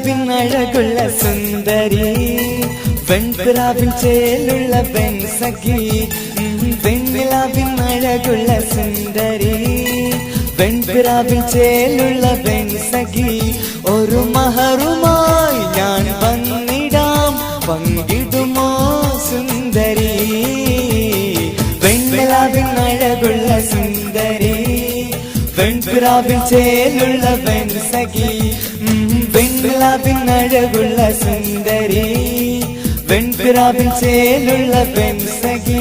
വെൺപിറാവിൻ അഴകുള്ള സുന്ദരി വെൺപിറാവിൻ ചേലുള്ള വെൺസഖി വെണ്ണിലാവിൻ അഴകുള്ള സുന്ദരി വെൺപിറാവിൻ ചേലുള്ള വെൺസഖി ഒരു മഹറുമായി ഞാൻ വന്നിടാം പങ്കിടുമോ സുന്ദരി വെണ്ണിലാവിൻ അഴകുള്ള സുന്ദരി വെൺപിറാവിൻ ചേലുള്ള വെൺസഖി വെണ്ണിലാവിൻ അഴകുള്ള സുന്ദരി വെൺപിറാവിൻ ചേലുള്ള വെൺസഖി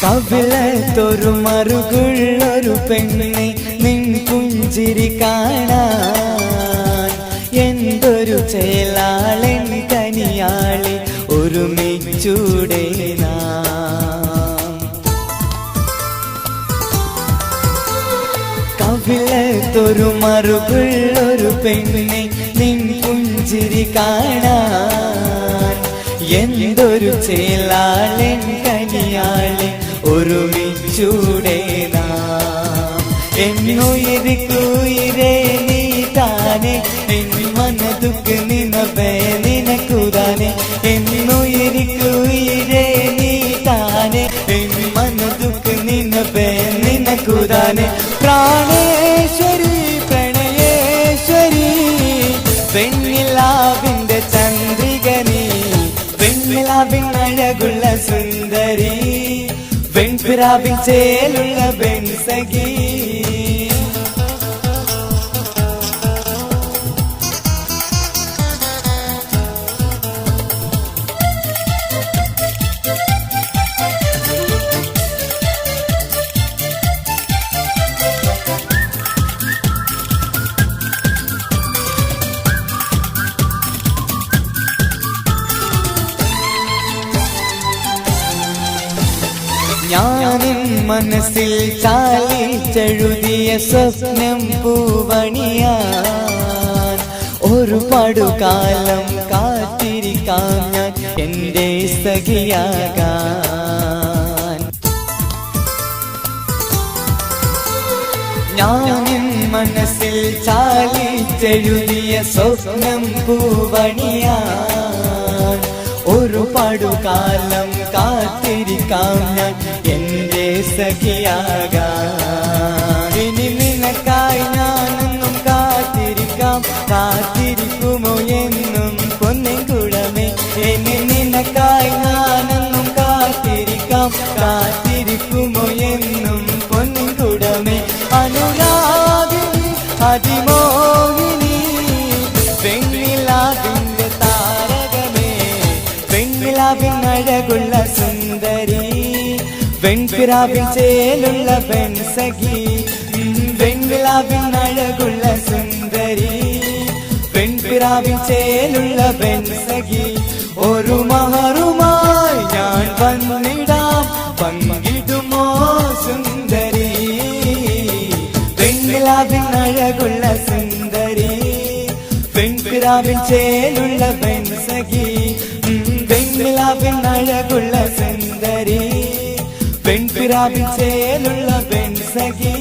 കവിളത്തൊരു മറുകുള്ളൊരു പെണ്ണെ നിൻ പുഞ്ചിരി കാണാൻ എന്തൊരു ചേലാളൻ കനിയാളെ ഒരുമിച്ചൂടെ നാം കവിളത്തൊരു മറുകുള്ളൊരു പെണ്ണെ നിൻ പുഞ്ചിരി കാണാൻ എന്തൊരു ചേലാളൻ കനിയാളെ ഒരുമിച്ചൂടെ നാം എന്നുയിരിക്കുയിരേ നീ താനെ എൻ മനതുക്ക് നിനവേ നിനക്കുതാനെ എന്നുയിരിക്കുയിരേ നീ താനെ എൻ മനതുക്ക് നിനവേ നിനക്കുതാനെ പ്രാണേശ്വരി പ്രണയേശ്വരി വെണ്ണിലാവിന്റെ ചന്ദ്രികനി വെണ്ണിലാവിൻ അഴകുള്ള സുന്ദരി വെൺപിറാവിൻ ചേലുള്ള വെൺസഖി ഞാനിൻ മനസ്സിൽ ചാലിച്ചെഴുതിയ സ്വപ്നം പൂവണിയാൻ ഒരുപാടുകാലം കാത്തിരിക്കാം ഞാൻ എൻ്റെ സഖിയാകാൻ ഞാനിൻ മനസ്സിൽ ചാലിച്ചെഴുതിയ സ്വപ്നം പൂവണിയാൻ ഒരുപാടുകാലം കാത്തിരിക്കാം ഞാൻ എൻ്റെ സഖിയാകാൻ ഇനി നിനക്കായി ഞാനെന്നും കാത്തിരിക്കാം കാത്തിരിക്കുമോ എന്നും പൊന്നിൻകുടമേ ഇനി നിനക്കായി ഞാനെന്നും കാത്തിരിക്കാം കാത്തിരിക്കുമോ എന്നും പൊന്നിൻകുടമേ അനുരാഗിനി അതിമോഹിനി വെണ്ണിലാവിന്റെ താരകമേ വെണ്ണിലാവിൻ അഴകുള്ള സുന്ദരി വെൺപിറാവിൻ ചേലുള്ള വെൺസഖി വെണ്ണിലാവിൻ അഴകുള്ള സുന്ദരി വെൺപിറാവിൻ ചേലുള്ള വെൺസഖി ഒരു മഹറുമായി ഞാൻ വന്നിടാം പങ്കിടുമോ സുന്ദരി വെണ്ണിലാവിൻ അഴകുള്ള സുന്ദരി വെൺപിറാവിൻ ചേലുള്ള വെൺസഖി വെണ്ണിലാവിൻ അഴകുള്ള സുന്ദരി വെൺപിറാവിൻ ചേലുള്ള വെൺസഖി